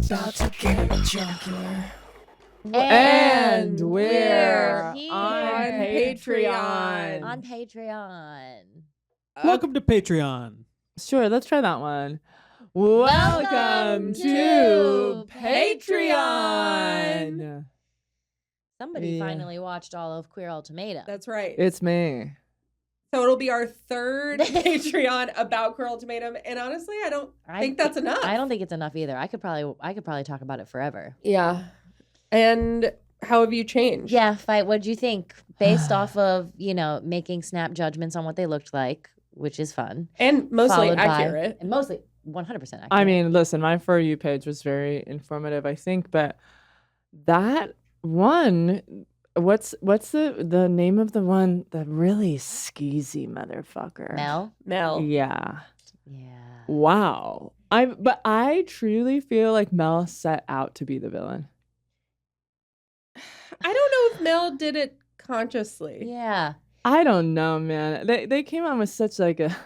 about to get junkier. And we're here. on Patreon. On Patreon. Welcome to Patreon. Sure, let's try that one. Welcome to Patreon. Somebody finally watched all of Queer Ultimatum. That's right. It's me. So it'll be our third Patreon about Queer Ultimatum, and honestly, I don't think that's enough. I don't think it's enough either. I could probably talk about it forever. Yeah. And how have you changed? Yeah, Fight. What'd you think? Based off of making snap judgments on what they looked like, which is fun, And mostly followed by- accurate. and mostly 100% accurate. I mean, listen, my For You page was very informative, I think, but that one, what's the name of the one? The really skeezy motherfucker. Mel. Yeah. Yeah. Wow. But I truly feel like Mel set out to be the villain. I don't know if Mel did it consciously. Yeah. I don't know, man. They came on with such like a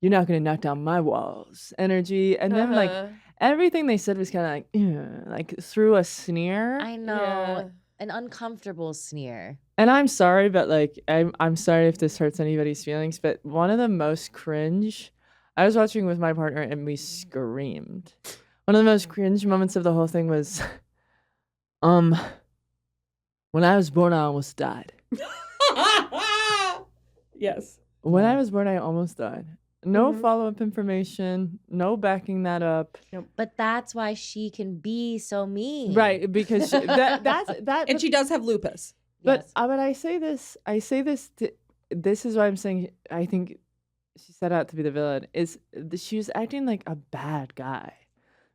"you're not gonna knock down my walls" energy, and then like everything they said was kind of like through a sneer. I know. Yeah. An uncomfortable sneer. And I'm sorry, but like I'm sorry if this hurts anybody's feelings, but one of the most cringe. I was watching with my partner and we screamed. One of the most cringe moments of the whole thing was, when I was born, I almost died. Yes. When I was born, I almost died. No follow-up information, no backing that up. But that's why she can be so mean. Right, because that's. And she does have lupus. But Yes. but I say this. This is why I'm saying I think she set out to be the villain. She was acting like a bad guy.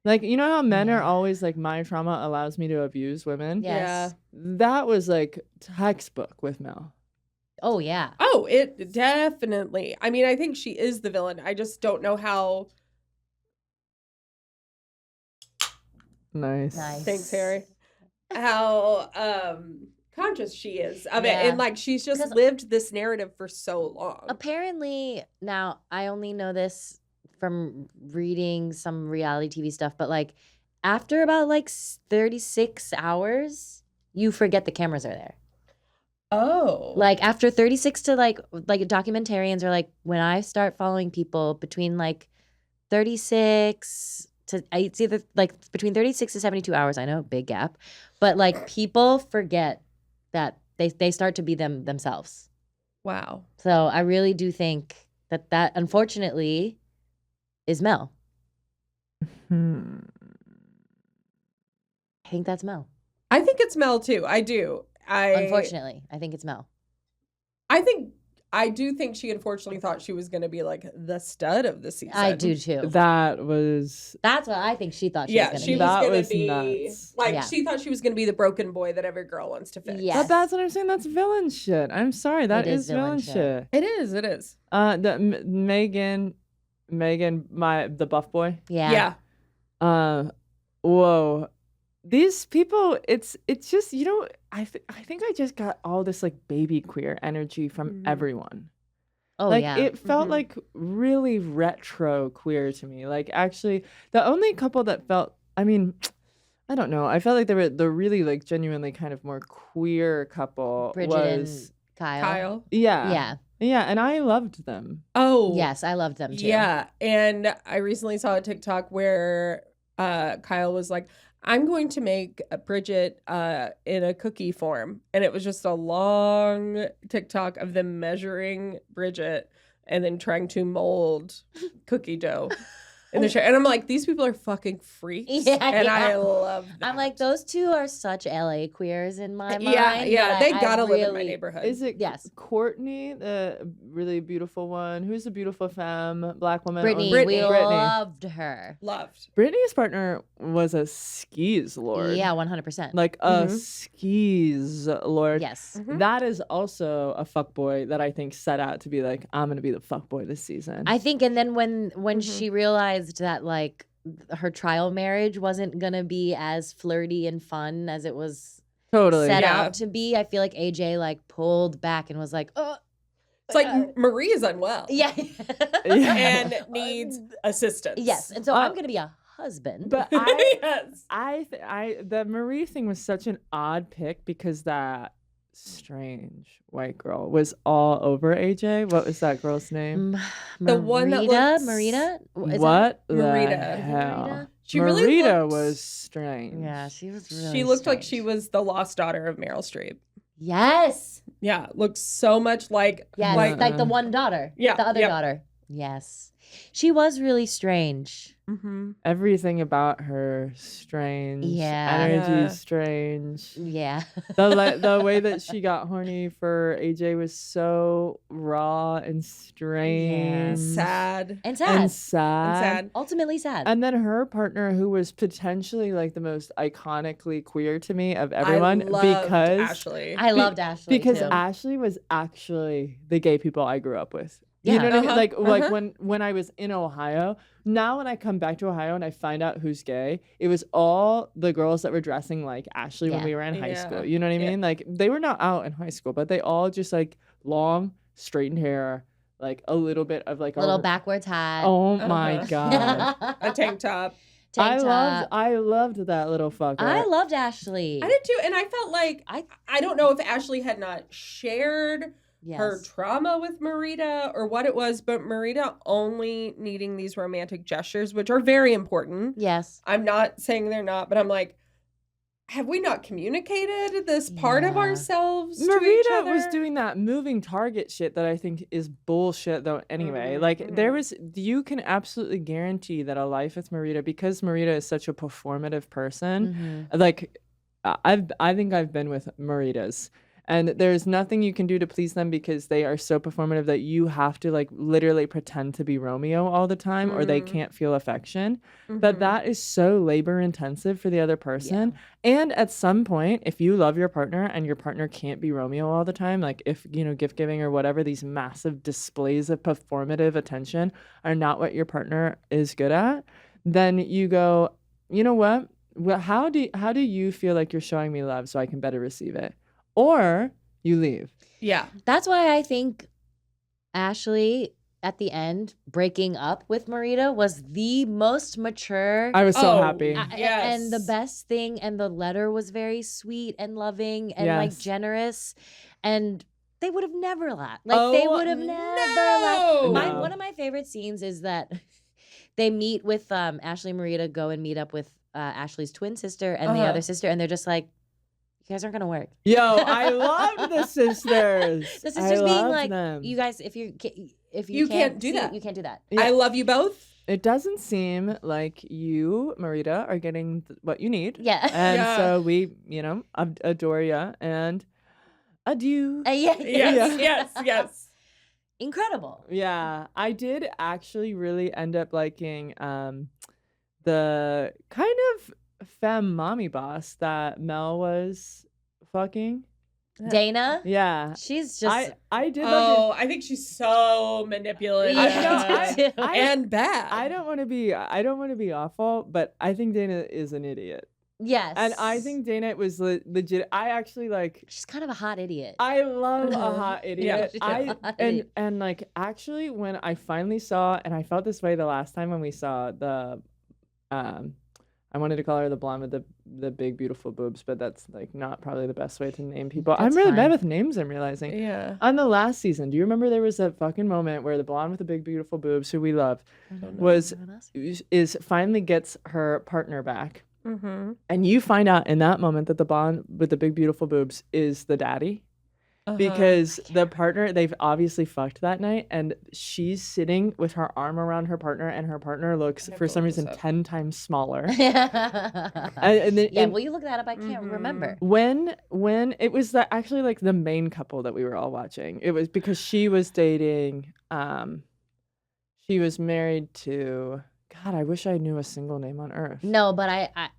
Like, you know how men are always like, my trauma allows me to abuse women? Yes. That was like textbook with Mel. Oh, yeah. Oh, it definitely. I mean, I think she is the villain. I just don't know how. Nice. Thanks, Harry. How conscious she is of it. Yeah. And like she's just 'Cause- lived this narrative for so long. Apparently, now I only know this from reading some reality TV stuff, but like after about like 36 hours, you forget the cameras are there. Oh. Like after 36 to like documentarians are like, when I start following people between like 36 to it's either like between 36 to 72 hours. I know, big gap, but like people forget that they start to be themselves. Wow. So I really do think that unfortunately is Mel. I think that's Mel. I think it's Mel too. I do. Unfortunately, I think it's Mel. I do think she unfortunately thought she was going to be like the stud of the season. I do too. That was. That's what I think she thought she Yeah, was she going to was That going to was be nuts. like Yeah. she thought she was going to be the broken boy that every girl wants to fix. Yes. But that's what I'm saying. That's villain shit. I'm sorry. That It is is villain villain shit. It is. It is. Megan, the buff boy. be. Yeah. Whoa. These people, it's just, I think I just got all this like baby queer energy from everyone. Oh, Like yeah. it felt like really retro queer to me. Like actually the only couple that felt, I mean, I don't know. I felt like they were the really like genuinely kind of more queer couple Bridget was and Kyle. Kyle. Yeah. Yeah. Yeah, and I loved them. Oh. Yes, I loved them too. Yeah. And I recently saw a TikTok where Kyle was like, I'm going to make Bridget in a cookie form. And it was just a long TikTok of them measuring Bridget and then trying to mold cookie dough in the chair. And I'm like, these people are fucking freaks. Yeah, and yeah. I love that. I'm like, those two are such LA queers in my mind. Yeah. that They I gotta live in my really- neighborhood. Is it Yes. Courtney, the really beautiful one? Who's the beautiful femme, black woman? Brittany, Brittany. we Brittany. loved her. Loved. Brittany's partner was a skis lord. Yeah, 100%. Like a skis lord. Yes. That is also a fuckboy that I think set out to be like, I'm gonna be the fuckboy this season. I think, and then when she realized that like her trial marriage wasn't gonna be as flirty and fun as it was totally. set Yeah. out to be, I feel like AJ like pulled back and was like, oh, It's like Marie is unwell. yeah. Yeah. And needs assistance. Yes, and so I'm gonna be husband. But Yes. the Marie thing was such an odd pick because that strange white girl was all over AJ. What was that girl's name? The one that Marita? looks- Marita? Is What the Marita. hell? Marita? She really Marita looked- was strange. Yeah, she was really She looked like strange. she was the lost daughter of Meryl Streep. Yes. Yeah, looks so much like Yes. Like the one daughter. Yeah, The other yep. daughter. Yes. She was really strange. Mm-hmm. Everything about her strange. Yeah. Energy Yeah. strange. Yeah. The way that she got horny for AJ was so raw and strange. Sad. And sad. And sad. And sad. Ultimately sad. And then her partner, who was potentially like the most iconically queer to me of everyone, I loved because Ashley. I loved Ashley because too. Ashley was actually the gay people I grew up with. Yeah. You know what I mean? Uh-huh, Like uh-huh. when I was in Ohio. Now when I come back to Ohio and I find out who's gay, it was all the girls that were dressing like Ashley when Yeah. we were in high Yeah. school. You know what I Yeah. mean? Like they were not out in high school, but they all just like long, straightened hair, like a little bit of like Little a backwards hat. Oh my Uh-huh. god. A tank top. Tank top. I loved that little fucker. I loved Ashley. I did too, and I felt like I- I don't know if Ashley had not shared Yes. her trauma with Marita or what it was, but Marita only needing these romantic gestures, which are very important. Yes. I'm not saying they're not, but I'm like, have we not communicated this part of Yeah. ourselves to each Marita other? was doing that moving target shit that I think is bullshit though anyway. Mhm, Like there mhm. was you can absolutely guarantee that a life with Marita, because Marita is such a performative person, Mhm. like I think I've been with Maritas. And there's nothing you can do to please them because they are so performative that you have to like literally pretend to be Romeo all the time or they Mhm. can't feel affection. But Mhm. that is so labor intensive for the other person. And at some point, if you love your partner and your partner can't be Romeo all the time, like if, gift giving or whatever, these massive displays of performative attention are not what your partner is good at, then you go, you know what? Well, how do you feel like you're showing me love so I can better receive it? Or you leave. Yeah. That's why I think Ashley at the end breaking up with Marita was the most mature. I was so Oh, happy. And the Yes. best thing, and the letter was very sweet and loving and like Yes. generous, and they would have never laughed. Like they Oh, would have never no. laughed. No. One of my favorite scenes is that they meet with Ashley and Marita go and meet up with Ashley's twin sister and the Uh-huh. other sister, and they're just like, you guys aren't gonna work. Yo, I loved the sisters. The I sisters being loved like, them. you guys, if you You can't do see it, that. you can't do that. Yeah. I love you both. It doesn't seem like you, Marita, are getting what you need. Yeah. And Yeah. so we, adore ya and adieu. Yeah. Yes, yes, yes. Incredible. Yeah, I did actually really end up liking the kind of femme mommy boss that Mel was fucking. Dana, Yeah. she's just I did Oh, I think she's so manipulative Yeah. and bad. I don't want to be awful, but I think Dana is an idiot. yes. And I think Dana was legit. I actually she's kind of a hot idiot. I love a hot idiot. She's a hot idiot. And like actually when I finally saw, and I felt this way the last time when we saw the I wanted to call her the blonde with the big beautiful boobs, but that's like not probably the best way to name people. I'm That's really fine. bad with names, I'm realizing. Yeah. On the last season, do you remember there was a fucking moment where the blonde with the big beautiful boobs, who we love, is finally gets her partner back. Mm-hmm. And you find out in that moment that the blonde with the big beautiful boobs is the daddy. Uh-huh. Because the partner, they've obviously fucked that night, and she's sitting with her arm around her partner, and her partner looks, I have for to some look this reason, up. 10 times smaller. yeah. And then Will you look that up? I can't Mhm. remember. when it was actually like the main couple that we were all watching, it was because she was dating, she was married to, God, I wish I knew a single name on earth. No, but I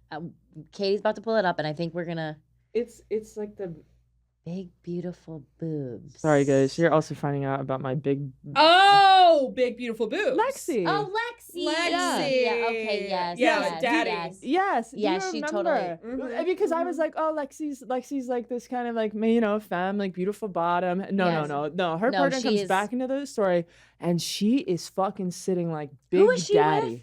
Katie's about to pull it up, and I think we're gonna It's like the, big beautiful boobs. sorry guys, you're also finding out about my big Oh, big beautiful boobs. Lexi. Oh, Lexi. Lexi. Yeah. Okay. Yes. Yeah, yes, Daddy. yes. Yes. Yeah, you she remember. totally- Mhm, Because I was mhm. like, oh, Lexi's like this kind of like, femme, like beautiful bottom. No, Yes. no. Her No, partner she comes is- back into the story, and she is fucking sitting like Big Who is she Daddy. with?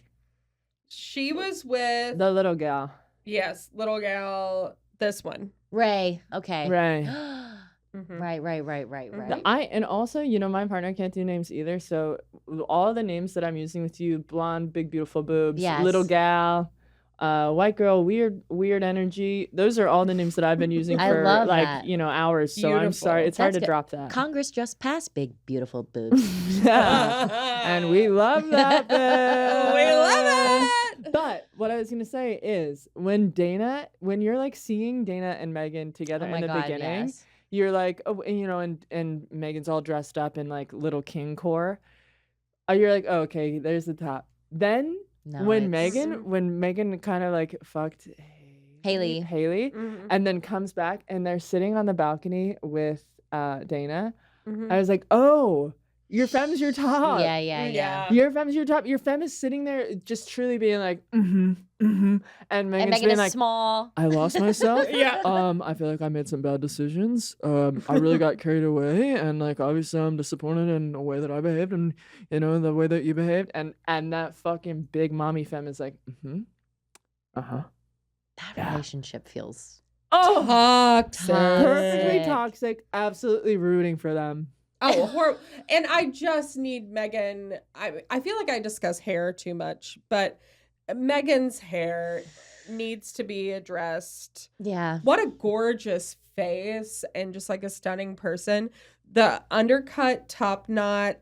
She was with The little gal. yes, little gal. This one. Ray. Okay. Ray. Mhm. Right. And also, my partner can't do names either. So all the names that I'm using with you, blonde, big, beautiful boobs, little Yes. gal, white girl, weird energy. Those are all the names that I've been using I for love like, that. hours. So I'm Beautiful. sorry. It's hard That's to good. drop that. Congress just passed big, beautiful boobs. Yeah. And we love that We love it. But what I was gonna say is when you're like seeing Dana and Megan together Oh in my the God, beginning, yes. you're like, oh, and Megan's all dressed up in like little king core. You're like, oh, okay, there's the top. Then No, when it's- Megan kind of like fucked Haley. Mhm. and then comes back and they're sitting on the balcony with Dana, Mhm. I was like, oh, your fem's your top. Yeah. Your fem's your top. Your fem is sitting there just truly being like, and And Megan's Megan being is like, small. I lost myself. Yeah. I feel like I made some bad decisions. I really got carried away, and like obviously I'm disappointed in the way that I behaved, and the way that you behaved, and that fucking big mommy femme is like, That relationship feels Toxic. perfectly toxic. Absolutely rooting for them. Oh, horrible. And I just need Megan. I feel like I discuss hair too much, but Megan's hair needs to be addressed. Yeah. What a gorgeous face and just like a stunning person. The undercut top knot,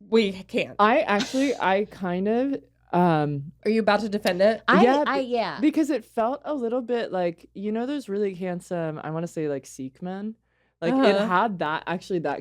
we can't. I kind of Are you about to defend it? Yeah. because it felt a little bit like those really handsome, I want to say like Sikh men. Like it had that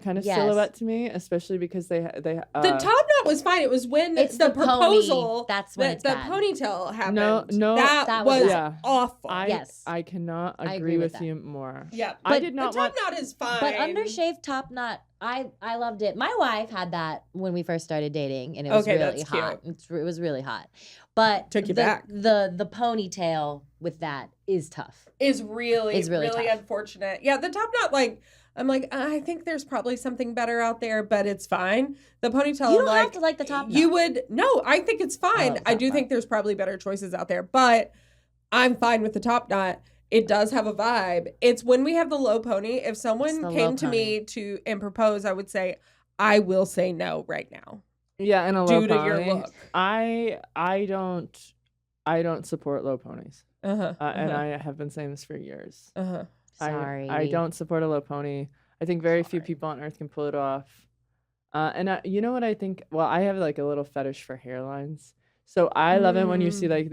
kind of Yes. silhouette to me, especially because they The top knot was fine. It was when It's the the pony. proposal That's when that it's the bad. ponytail happened. No, that was was bad. awful. Yes. I cannot I agree agree with with that. you more. Yeah, I But did the not top want. knot is fine. But undershaved top knot, I loved it. My wife had that when we first started dating, and it was Okay, really that's hot. It was really hot. But Took you the, back. The ponytail with that is tough. is really tough. unfortunate. Yeah, the top knot, like I'm like, I think there's probably something better out there, but it's fine. The ponytail, You don't like, have to like the top knot. you would no. I think it's fine. it's I not do fine. think there's probably better choices out there, but I'm fine with the top knot. It does have a vibe. It's when we have the low pony. If someone the came low to me and propose, I would say, I will say no right now. Yeah, and a low Due to your pony. look. I don't support low ponies, Uh-huh. and I have been saying this for years. Uh-huh. Sorry. I don't support a low pony. I think very few Sorry. people on earth can pull it off. And you know what I think? Well, I have like a little fetish for hairlines. So I love it when you see like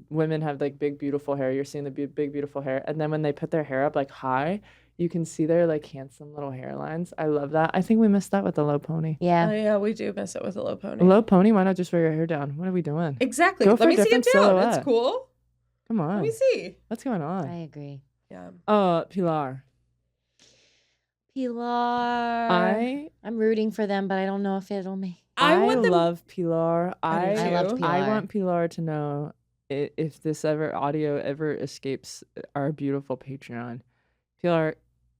women have like big beautiful hair. You're seeing the big beautiful hair, and then when they put their hair up like high, you can see their like handsome little hairlines. I love that. I think we missed that with the low pony. Oh, Yeah. yeah, we do miss it with a low pony. A low pony? Why not just wear your hair down? What are we doing? Exactly. Go for Let a me see it different down. silhouette. It's cool. Come Let on. me see. What's going on? I agree. Yeah. Pilar. Pilar. I'm rooting for them, but I don't know if it'll me. I want them. love Pilar. I do I loved too. Pilar. I want Pilar to know if this audio ever escapes our beautiful Patreon. Pilar,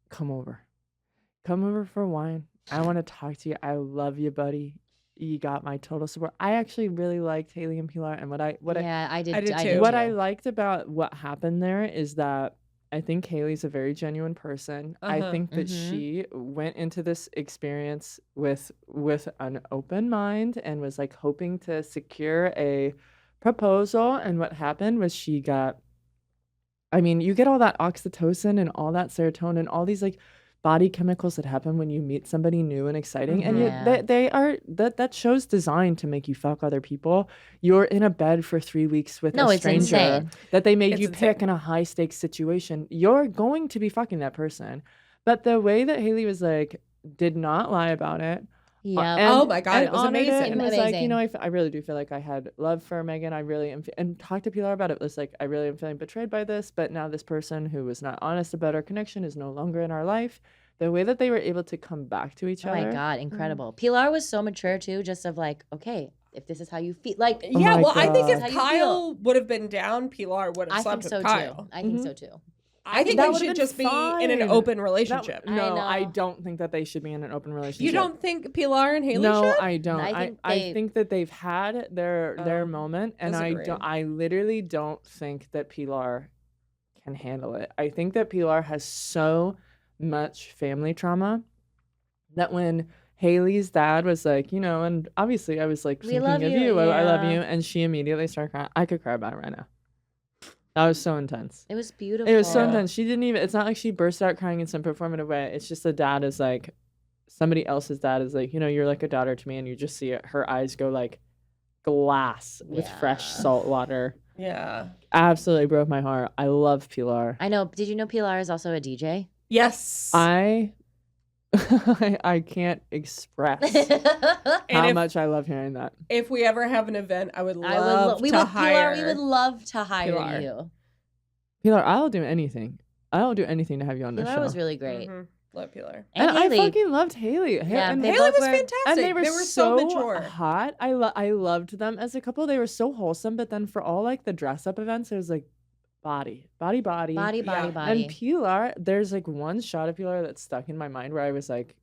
come over. Come over for wine. I want to talk to you. I love you, buddy. You got my total support. I actually really liked Haley and Pilar, and I did. I did too. what I liked about what happened there is that I think Haley's a very genuine person. I Uh-huh. think that Mhm. she went into this experience with an open mind and was like hoping to secure a proposal. And what happened was you get all that oxytocin and all that serotonin, all these like body chemicals that happen when you meet somebody new and exciting, and Yeah. that show's designed to make you fuck other people. You're in a bed for 3 weeks with No, a it's stranger insane. that they made It's you pick insane. in a high stakes situation. You're going to be fucking that person. But the way that Haley was like, did not lie about it. Yeah. Oh my God, and it was honored amazing. and was like, Amazing. I really do feel like I had love for Megan. I really am, and talked to Pilar about it. It was like, I really am feeling betrayed by this, but now this person who was not honest about our connection is no longer in our life. The way that they were able to come back to each Oh other. my God, incredible. Pilar was so mature too, just of like, okay, if this is how you feel, like, Oh Yeah, my well, I think God. if How you Kyle would have been down, Pilar would have I slept think so with Kyle. too. I think Mhm. so too. I think that they would've should been just be in an fine. open relationship. No, I know. don't think that they should be in an open relationship. You don't think Pilar and Haley No, should? I don't. I think that they've had their moment, and disagree. I literally don't think that Pilar can handle it. I think that Pilar has so much family trauma that when Haley's dad was like, and obviously I was like We thinking love of you, you, I love yeah. you, and she immediately started crying. I could cry about it right now. That was so intense. It was beautiful. It was so intense. She didn't even. It's not like she burst out crying in some performative way. It's just the dad is like, somebody else's dad is like, you're like a daughter to me, and you just see it. Her eyes go like glass with fresh salt water. Yeah. Absolutely broke my heart. I love Pilar. I know. Did you know Pilar is also a DJ? Yes. I can't express how much I love hearing that. If we ever have an event, I would love to hire. Pilar, we would love to hire Pilar. you. Pilar, I'll do anything. I'll do anything to have you on the Pilar show. was really great. Mhm. Love Pilar. And Haley. I fucking loved Haley. Yeah, and they Haley both was were- fantastic. And they were so mature. hot. I loved them as a couple. They were so wholesome. But then for all like the dress up events, it was like body. Body. And Pilar, there's like one shot of Pilar that's stuck in my mind where I was like,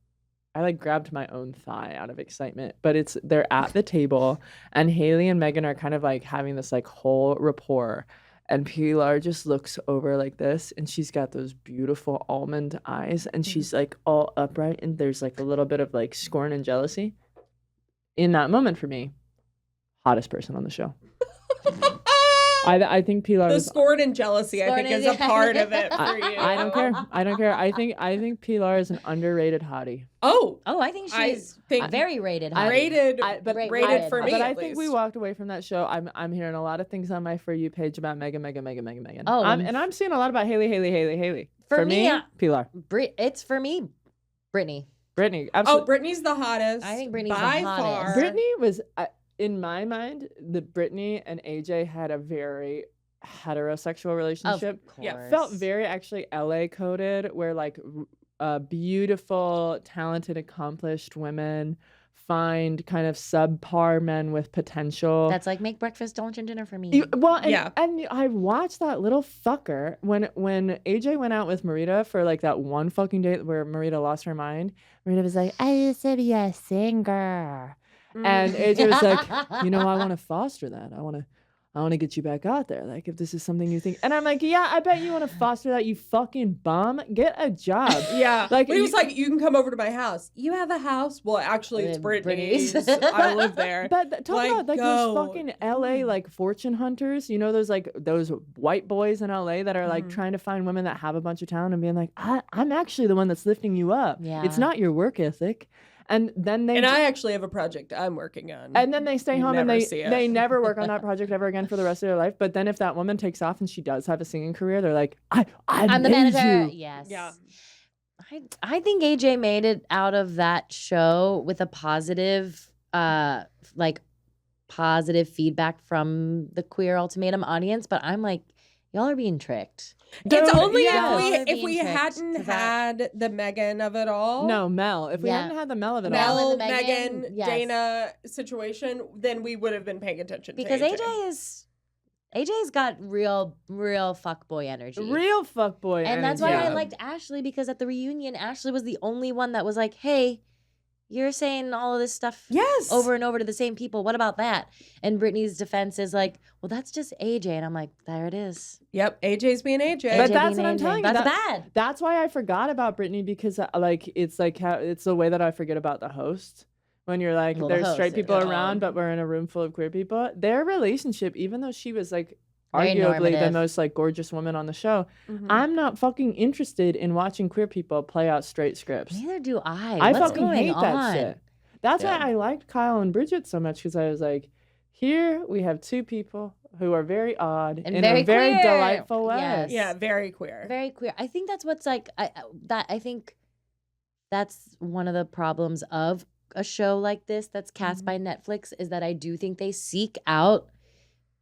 I like grabbed my own thigh out of excitement. But they're at the table, and Haley and Megan are kind of like having this like whole rapport. And Pilar just looks over like this, and she's got those beautiful almond eyes, and she's like all upright, and there's like a little bit of like scorn and jealousy. In that moment for me, hottest person on the show. I think Pilar The was. scorn and jealousy, I think, is a part of it for you. I don't care. I don't care. I think Pilar is an underrated hottie. Oh, I think I she's think very rated. I- hottie. rated, Rated rated for me. But I at think we least. walked away from that show. I'm hearing a lot of things on my For You page about Megan. Oh. And I'm seeing a lot about Haley. For me, Pilar. It's for me, Brittany. Brittany. Oh, Absolutely. Brittany's the hottest. I think Brittany's the by hottest. far. Brittany was, in my mind, the Brittany and AJ had a very heterosexual relationship. Of course. Yeah, Felt very actually LA coded, where like beautiful, talented, accomplished women find kind of subpar men with potential. That's like make breakfast, don't turn dinner for me. And I watched that little fucker when AJ went out with Marita for like that one fucking date where Marita lost her mind. Marita was like, I used to be a singer. And AJ was like, I want to foster that. I want to get you back out there. Like, if this is something you think. And I'm like, yeah, I bet you want to foster that, you fucking bum. Get a job. Yeah. Like, But he was like, you can come over to my house. You have a house? Well, actually, it's Brittany's. I live there. But talk Like, about like go. those fucking LA like fortune hunters. Those white boys in LA that are like trying to find women that have a bunch of talent and being like, I'm actually the one that's lifting you up. Yeah. It's not your work ethic. And then And I actually have a project I'm working on. and then they stay You home and never see it. they never work on that project ever again for the rest of their life. But then if that woman takes off and she does have a singing career, they're like, I'm the made manager. you. Yes. Yeah. I think AJ made it out of that show with a positive, positive feedback from the queer Ultimatum audience. But I'm like, y'all are being tricked. It's only Yeah. if we Being tricked, hadn't 'cause had the Megan of it all. No, Mel. If we Yeah. hadn't had the Mel of it Mel all. and Mel, the Megan, Megan, yes. Dana situation, then we would have been paying attention Because to AJ. AJ's got real fuckboy energy. Real fuckboy. And that's why I energy. liked Ashley, because at the reunion, Ashley was the only one that was like, hey, you're saying all of this stuff Yes. over and over to the same people. What about that? And Brittany's defense is like, well, that's just AJ. And I'm like, there it is. Yep. AJ's being AJ. But AJ that's being what I'm AJ. telling you. That's That- bad. That's why I forgot about Brittany, because it's how it's the way that I forget about the host. When you're like, Well, the there's host, straight people yeah. around, but we're in a room full of queer people. Their relationship, even though she was like Very arguably the normative. most like gorgeous woman on the show, Mhm. I'm not fucking interested in watching queer people play out straight scripts. Neither do I. I What's fucking going hate on? that shit. That's Yeah. why I liked Kyle and Bridget so much, because I was like, here we have two people who are very odd And in very a very queer. delightful way. Yes. Yeah, very queer. Very queer. I think that's what's like, I think that's one of the problems of a show like this that's cast by Netflix, is that I do think they seek out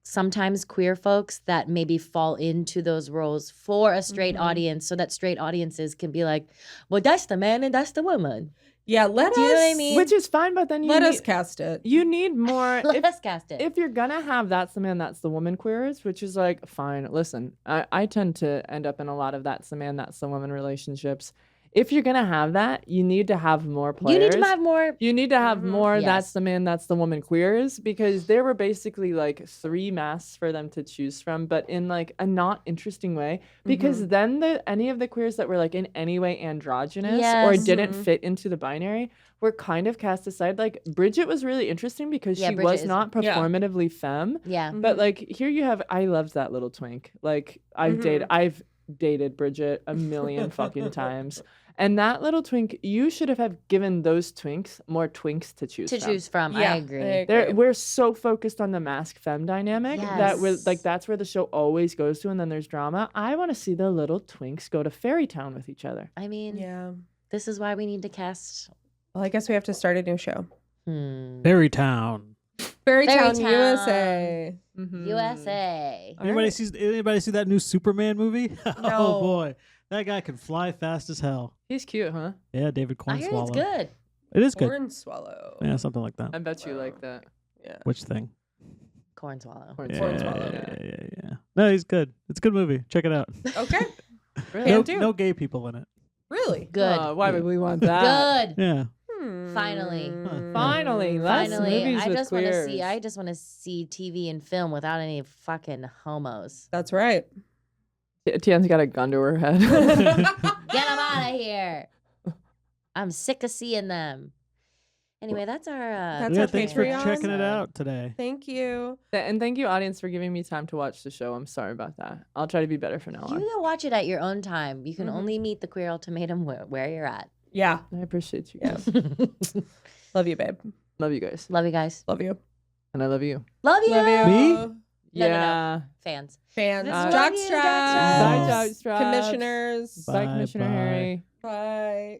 sometimes queer folks that maybe fall into those roles for a straight audience, so that straight audiences can be like, well, that's the man and that's the woman. Yeah, let us. Do you know what I mean? Which is fine, but then you Let need, us cast it. you need more. Let us cast it. If you're gonna have that's the man, that's the woman queers, which is like fine. Listen, I tend to end up in a lot of that's the man, that's the woman relationships. If you're gonna have that, you need to have more players. You need to have more. You need to have more Yes. that's the man, that's the woman queers, because there were basically like 3 masks for them to choose from, but in like a not interesting way. Because then any of the queers that were like in any way androgynous or Yes. didn't fit into the binary were kind of cast aside. Like Bridget was really interesting because Yeah, she Bridget was is- not Yeah. performatively femme. Yeah. But like here you have, I loved that little twink. Like I've dated Bridget a million fucking times. And that little twink, you should have given those twinks more twinks to choose To from. choose from. Yeah, I agree. We're so focused on the mask femme dynamic that we're Yes. like that's where the show always goes to, and then there's drama. I want to see the little twinks go to Fairy Town with each other. I mean, Yeah. this is why we need to cast. Well, I guess we have to start a new show. Fairy Town. Fairy Fairy Town Town. USA. USA. Anybody see that new Superman movie? No. Oh boy, that guy can fly fast as hell. He's cute, huh? Yeah, David I hear Cornswallow. it's good. It is good. Corn swallow. Yeah, something like that. I bet you like that. Yeah. Which thing? Corn swallow. Yeah, Cornswallow. yeah. No, he's good. It's a good movie. Check it out. Okay. Really? No, do. no gay people in it. Really? Good. Why would we want that? Good. Yeah. Finally. Finally, less Finally. movies I with just want to queers. see. I just want to see TV and film without any fucking homos. That's right. Tien's got a gun to her head. Get them out of here. I'm sick of seeing them. Anyway, that's our. That's Yeah, our thanks for Patreon. checking it out today. Thank you. And thank you, audience, for giving me time to watch the show. I'm sorry about that. I'll try to be better from now You on. can watch it at your own time. You can only meet the Queer Ultimatum where you're at. Yeah. I appreciate you guys. Love you, babe. Love you guys. Love you guys. Love you. And I love you. Love you. Love you. Me? No, Yeah. Fans. Fans. Love Jockstraps. you, jockstraps. Bye, Jockstraps. Commissioners. Bye, Commissioner Bye. Harry. Bye.